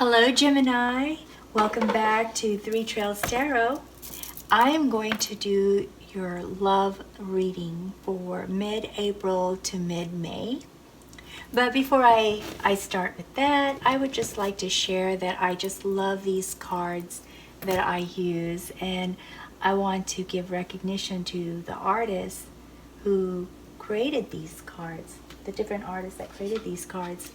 Hello Gemini, welcome back to Three Trails Tarot. I am going to do your love reading for mid-April to mid-May. But before I start with that, I would just like to share that I just love these cards that I use, and I want to give recognition to the artists who created these cards, the different artists that created these cards.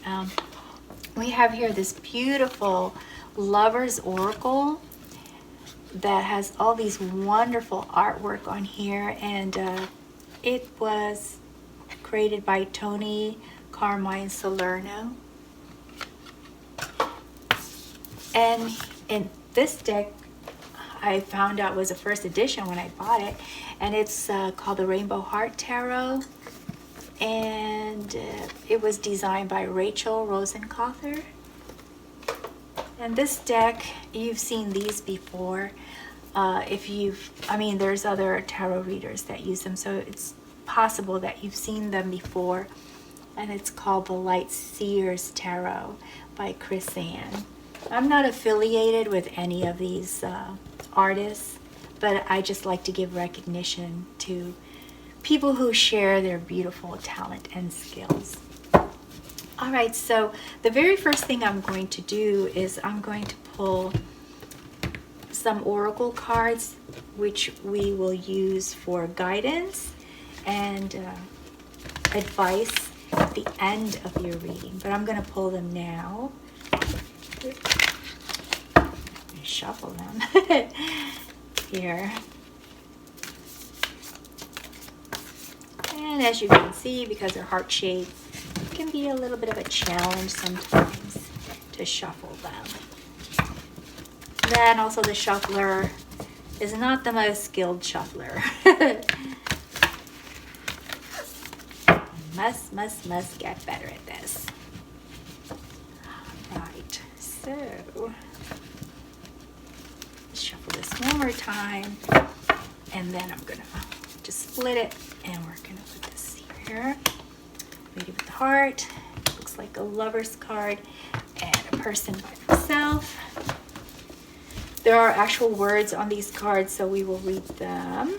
We have here this beautiful Lover's Oracle that has all these wonderful artwork on here, and it was created by Toni, Carmine, Salerno. And in this deck, I found out was a first edition when I bought it, and it's called the Rainbow Heart Tarot, and it was designed by Rosenkoetter. And this deck, you've seen these before. There's other tarot readers that use them, so it's possible that you've seen them before. And it's called the Light Seer's Tarot by Ann. I'm not affiliated with any of these artists, but I just like to give recognition to people who share their beautiful talent and skills. All right, so the very first thing I'm going to do is I'm going to pull some oracle cards, which we will use for guidance and advice at the end of your reading. But I'm going to pull them now. Shuffle them here. And as you can see, because they're heart-shaped, it can be a little bit of a challenge sometimes to shuffle them. Then also the shuffler is not the most skilled shuffler. must get better at this. All right, so let's shuffle this one more time, and then I'm gonna just split it, and we're gonna put this here. Lady with the heart, looks like a lover's card, and a person by themselves. There are actual words on these cards, so we will read them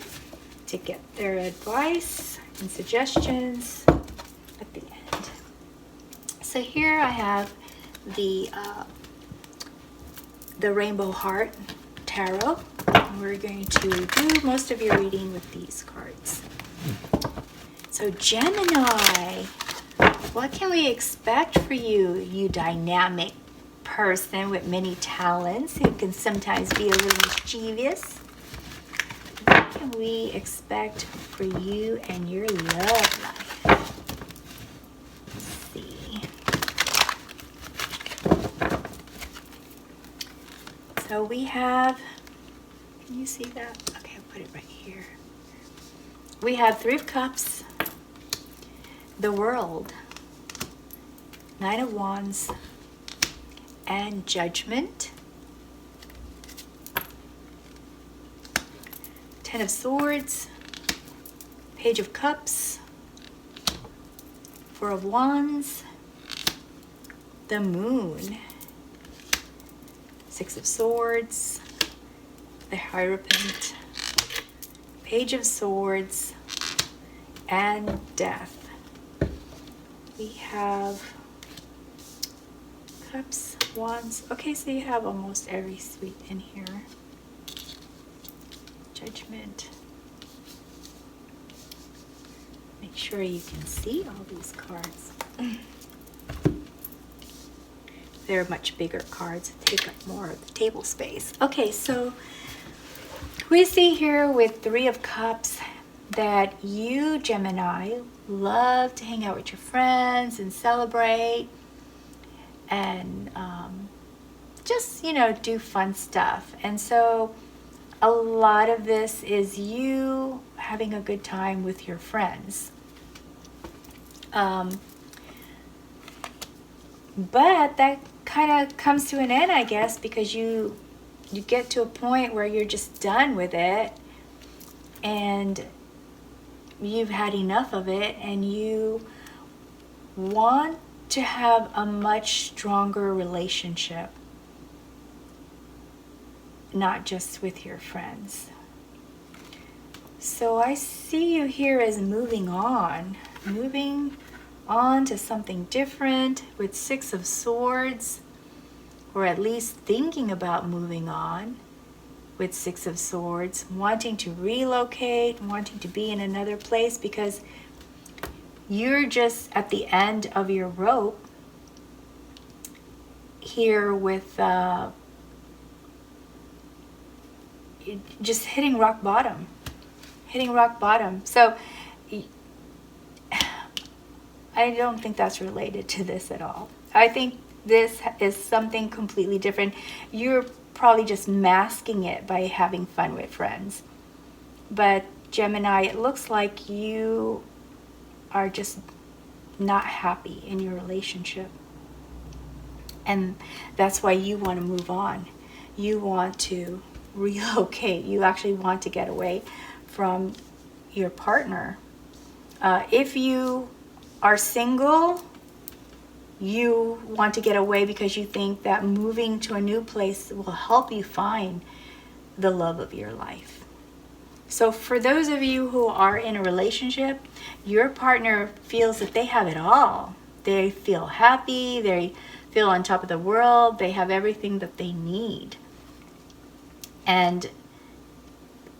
to get their advice and suggestions at the end. So here I have the Rainbow Heart Tarot. We're going to do most of your reading with these cards. So Gemini, what can we expect for you, you dynamic person with many talents who can sometimes be a little mischievous? What can we expect for you and your love life? Let's see. So we have, can you see that? Okay, I'll put it right here. We have Three of Cups, the World, Nine of Wands, and Judgment. Ten of Swords, Page of Cups, Four of Wands, the Moon, Six of Swords, the Hierophant, Page of Swords, and Death. We have Cups, Wands. Okay, so you have almost every suite in here. Judgment. Make sure you can see all these cards. They're much bigger cards, take up more of the table space. Okay, so we see here with Three of Cups that you, Gemini, love to hang out with your friends and celebrate and just, do fun stuff. And so a lot of this is you having a good time with your friends. But that kind of comes to an end, I guess, because you get to a point where you're just done with it and you've had enough of it, and you want to have a much stronger relationship not just with your friends. So I see you here as moving on to something different with Six of Swords, or at least thinking about moving on with Six of Swords, wanting to relocate, wanting to be in another place because you're just at the end of your rope here with just hitting rock bottom. So I don't think that's related to this at all. I think this is something completely different. You're probably just masking it by having fun with friends. But Gemini, it looks like you are just not happy in your relationship. And that's why you want to move on. You want to relocate. You actually want to get away from your partner. If you are single, you want to get away because you think that moving to a new place will help you find the love of your life. So for those of you who are in a relationship, your partner feels that they have it all. They feel happy, they feel on top of the world, they have everything that they need. And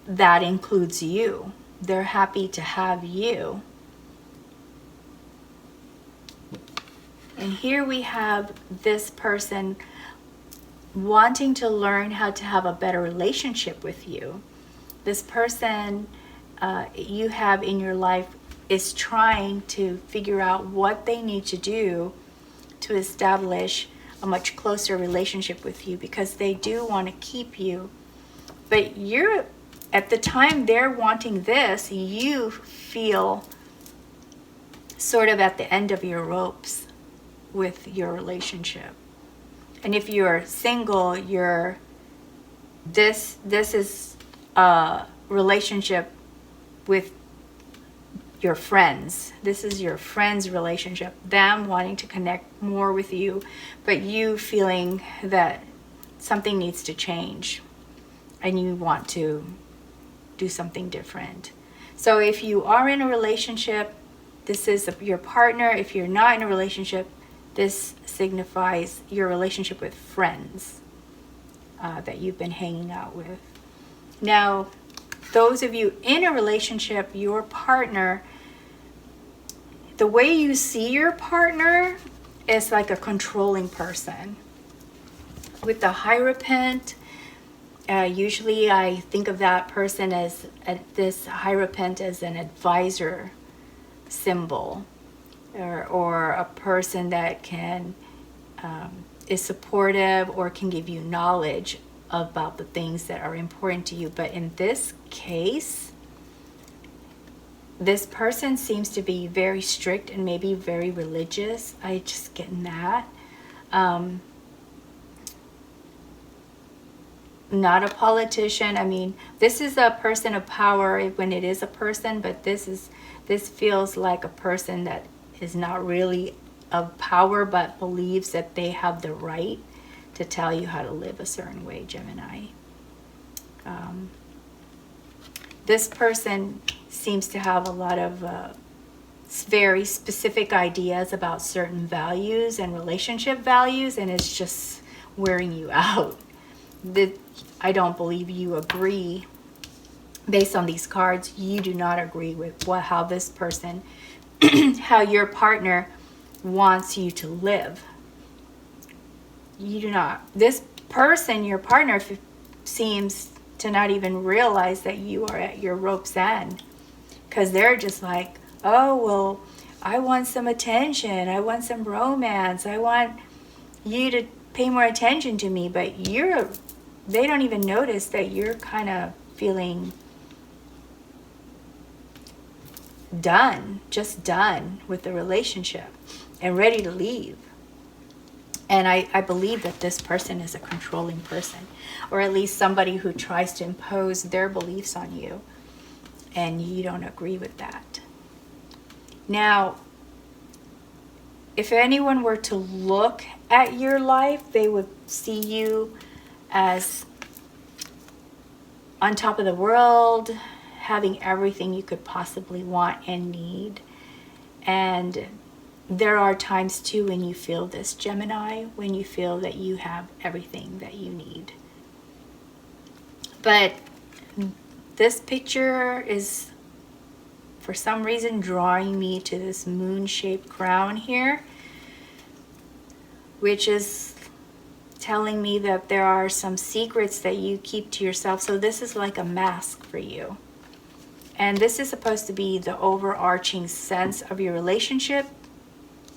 that includes you. They're happy to have you. And here we have this person wanting to learn how to have a better relationship with you. This person you have in your life is trying to figure out what they need to do to establish a much closer relationship with you, because they do want to keep you. But you're, at the time they're wanting this, you feel sort of at the end of your ropes with your relationship. And if you're single, this is a relationship with your friends. This is your friends' relationship, them wanting to connect more with you, but you feeling that something needs to change and you want to do something different. So if you are in a relationship, this is your partner. If you're not in a relationship, this signifies your relationship with friends that you've been hanging out with. Now, those of you in a relationship, your partner, the way you see your partner is like a controlling person. With the Hierophant, usually I think of that person as this Hierophant as an advisor symbol, or a person that can is supportive or can give you knowledge about the things that are important to you. But in this case, this person seems to be very strict and maybe very religious. I just get that. Not a politician. I mean, this is a person of power when it is a person, but this feels like a person that is not really of power, but believes that they have the right to tell you how to live a certain way, Gemini. This person seems to have a lot of very specific ideas about certain values and relationship values, and it's just wearing you out. I don't believe you agree. Based on these cards, you do not agree with how this person, how your partner wants you to live. You do not. This person, your partner, seems to not even realize that you are at your rope's end, because they're just like, oh, well, I want some attention, I want some romance, I want you to pay more attention to me. But they don't even notice that you're kind of feeling just done with the relationship and ready to leave. And I believe that this person is a controlling person, or at least somebody who tries to impose their beliefs on you, and you don't agree with that. Now, if anyone were to look at your life, they would see you as on top of the world, having everything you could possibly want and need. And there are times too when you feel this, Gemini, when you feel that you have everything that you need. But this picture is, for some reason, drawing me to this moon-shaped crown here, which is telling me that there are some secrets that you keep to yourself. So this is like a mask for you. And this is supposed to be the overarching sense of your relationship.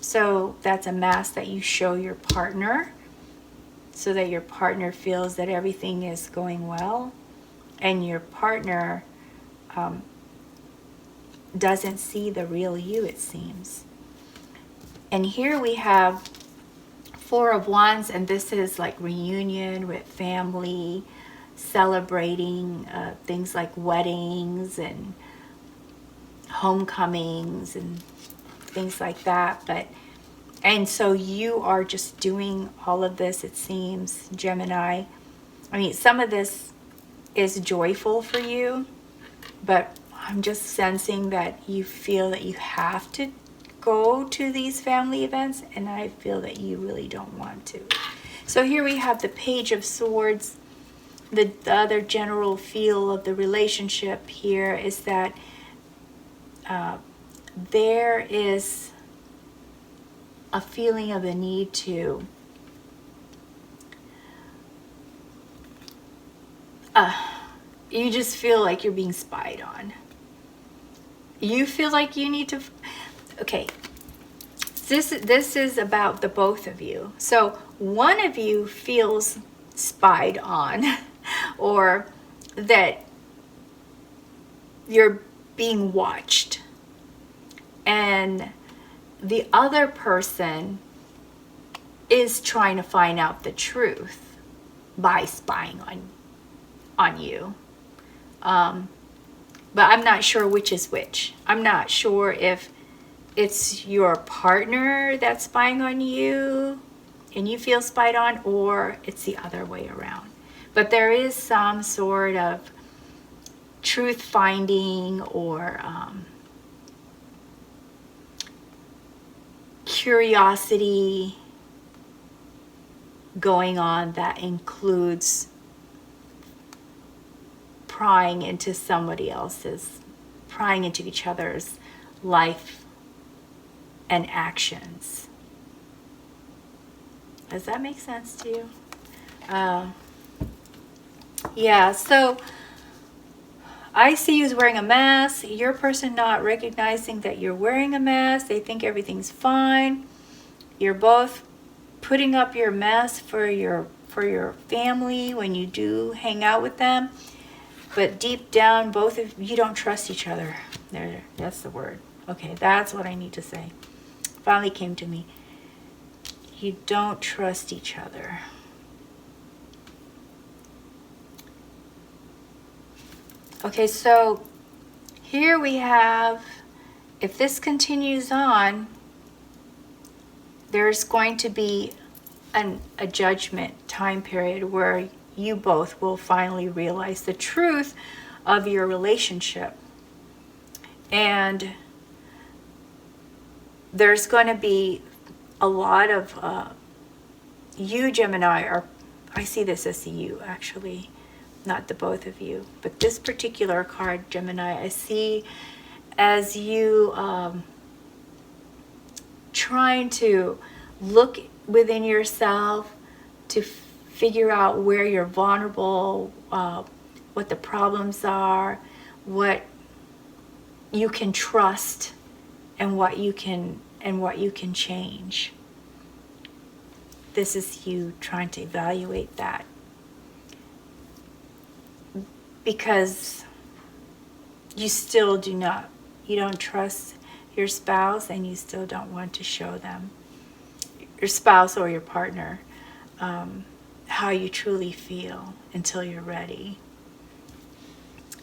So that's a mask that you show your partner so that your partner feels that everything is going well. And your partner doesn't see the real you, it seems. And here we have Four of Wands, and this is like reunion with family, celebrating things like weddings and homecomings and things like that. And so you are just doing all of this, it seems, Gemini. I mean, some of this is joyful for you, but I'm just sensing that you feel that you have to go to these family events, and I feel that you really don't want to. So here we have the Page of Swords. The other general feel of the relationship here is that there is a feeling of the need to you just feel like you're being spied on. You feel like you need to, okay, this is about the both of you. So one of you feels spied on or that you're being watched, and the other person is trying to find out the truth by spying on you. But I'm not sure which is which. I'm not sure if it's your partner that's spying on you and you feel spied on, or it's the other way around. But there is some sort of truth finding or curiosity going on that includes prying into prying into each other's life and actions. Does that make sense to you? Yeah, so I see you as wearing a mask. Your person not recognizing that you're wearing a mask. They think everything's fine. You're both putting up your mask for your family when you do hang out with them. But deep down, both of you don't trust each other. There, that's the word. Okay, that's what I need to say. Finally came to me. You don't trust each other. Okay, so here we have, if this continues on, there's going to be a judgment time period where you both will finally realize the truth of your relationship. And there's going to be a lot of you, Gemini, I see this as you actually, not the both of you, but this particular card, Gemini, I see as you trying to look within yourself to figure out where you're vulnerable, what the problems are, what you can trust, and what you can change. This is you trying to evaluate that, because you still you don't trust your spouse, and you still don't want to show them, your spouse or your partner, how you truly feel until you're ready.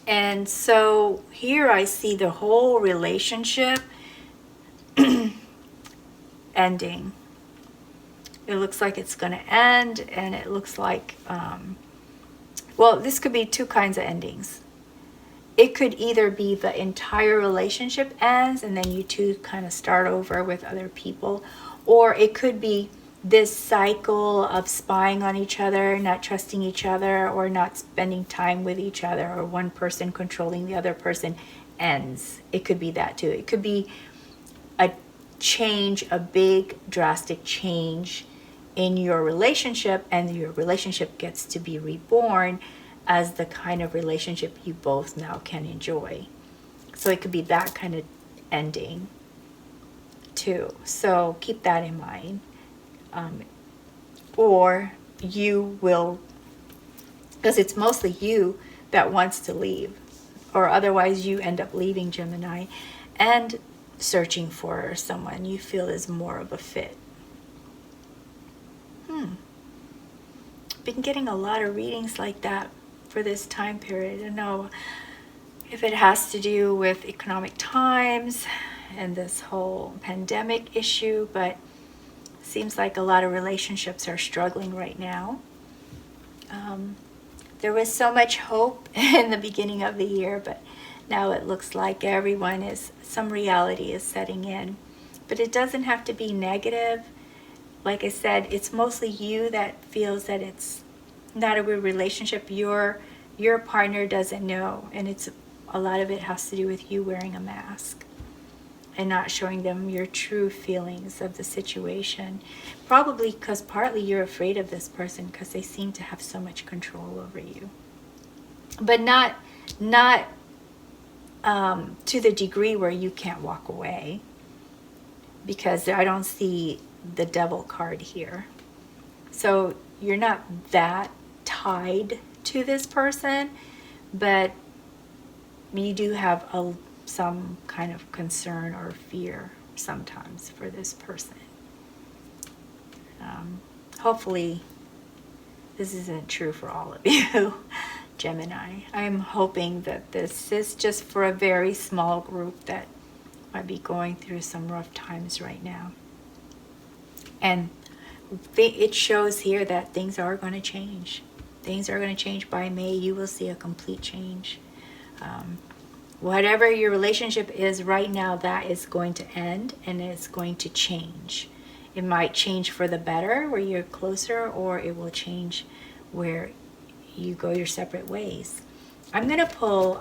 And so here I see the whole relationship ending. It looks like it's going to end, and it looks like Well, this could be two kinds of endings. It could either be the entire relationship ends and then you two kind of start over with other people, or it could be this cycle of spying on each other, not trusting each other, or not spending time with each other, or one person controlling the other person ends. It could be that too. It could be a change, a big drastic change in your relationship, and your relationship gets to be reborn as the kind of relationship you both now can enjoy. So it could be that kind of ending too. So keep that in mind. Or you will, because it's mostly you that wants to leave, or otherwise you end up leaving, Gemini, and searching for someone you feel is more of a fit. Been getting a lot of readings like that for this time period. I don't know if it has to do with economic times and this whole pandemic issue, but seems like a lot of relationships are struggling right now. There was so much hope in the beginning of the year, but now it looks like some reality is setting in. But it doesn't have to be negative. Like I said, it's mostly you that feels that it's not a good relationship. Your partner doesn't know, and a lot of it has to do with you wearing a mask and not showing them your true feelings of the situation. Probably because partly you're afraid of this person because they seem to have so much control over you. But not to the degree where you can't walk away, because I don't see the devil card here. So you're not that tied to this person, but you do have some kind of concern or fear sometimes for this person. Hopefully this isn't true for all of you, Gemini. I'm hoping that this is just for a very small group that might be going through some rough times right now. And it shows here that things are going to change. Things are going to change by May. You will see a complete change. Whatever your relationship is right now, that is going to end and it's going to change. It might change for the better where you're closer, or it will change where you go your separate ways. I'm going to pull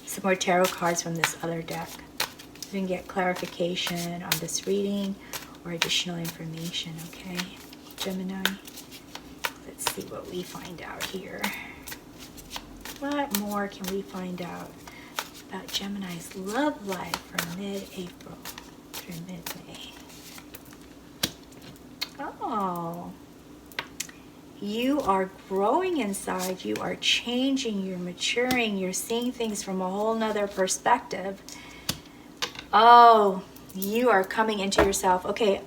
some more tarot cards from this other deck. You can get clarification on this reading or additional information, okay? Gemini, let's see what we find out here. What more can we find out about Gemini's love life from mid-April through mid-May? Oh, you are growing inside, you are changing, you're maturing, you're seeing things from a whole nother perspective. Oh, you are coming into yourself. Okay,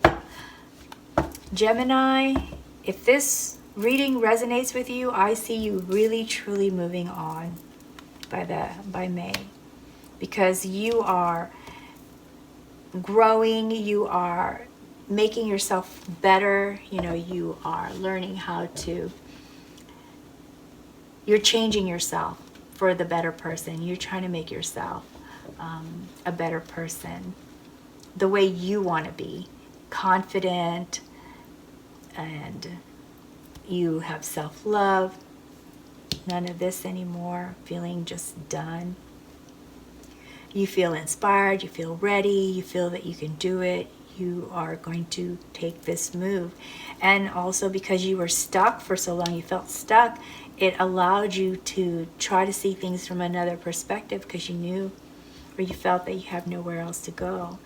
Gemini, if this reading resonates with you, I see you really truly moving on by May, because you are growing, you are making yourself better, you are learning you're changing yourself for the better person. You're trying to make yourself a better person, the way you want to be, confident, and you have self-love, none of this anymore, feeling just done. You feel inspired, you feel ready, you feel that you can do it, you are going to take this move. And also because you were stuck for so long, you felt stuck, it allowed you to try to see things from another perspective, because you knew, or you felt that you have nowhere else to go.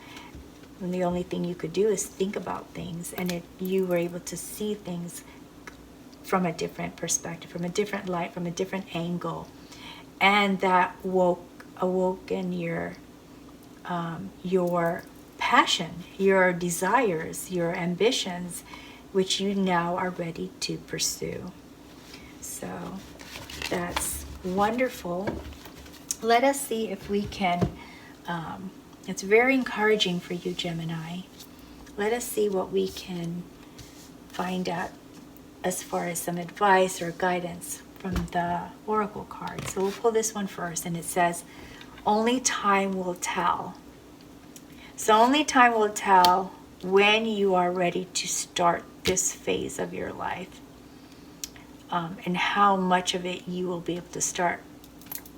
And the only thing you could do is think about things, and you were able to see things from a different perspective, from a different light, from a different angle. And that awoke in your passion, your desires, your ambitions, which you now are ready to pursue. So that's wonderful. Let us see if we can, it's very encouraging for you, Gemini. Let us see what we can find out as far as some advice or guidance from the oracle card. So we'll pull this one first, and it says, only time will tell. So only time will tell when you are ready to start this phase of your life, and how much of it you will be able to start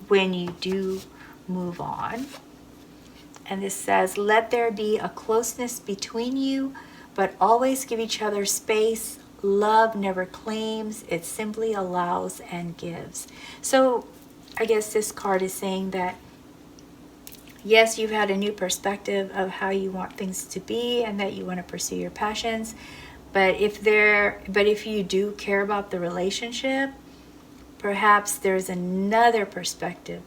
when you do move on. And this says, let there be a closeness between you, but always give each other space. Love never claims, it simply allows and gives. So I guess this card is saying that, yes, you've had a new perspective of how you want things to be and that you want to pursue your passions. But if you do care about the relationship, perhaps there's another perspective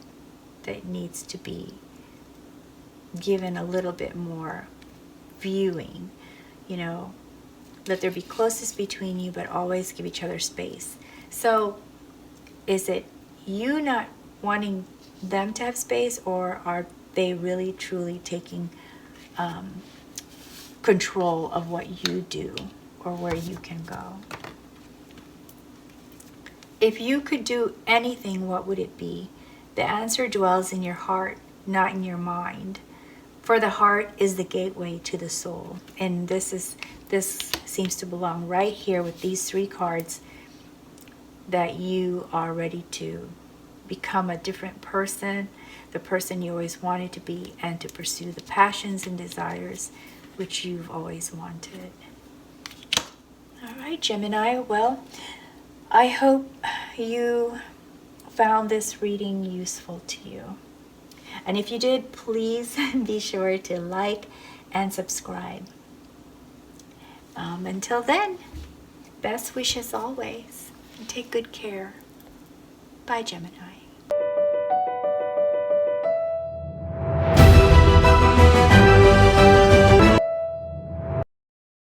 that needs to be given a little bit more viewing. Let there be closeness between you, but always give each other space. So is it you not wanting them to have space, or are they really truly taking control of what you do or where you can go? If you could do anything, what would it be? The answer dwells in your heart, not in your mind. For the heart is the gateway to the soul. And this seems to belong right here with these three cards, that you are ready to become a different person, the person you always wanted to be, and to pursue the passions and desires which you've always wanted. All right, Gemini. Well, I hope you found this reading useful to you. And if you did, please be sure to like and subscribe. Until then, best wishes always, and take good care. Bye, Gemini.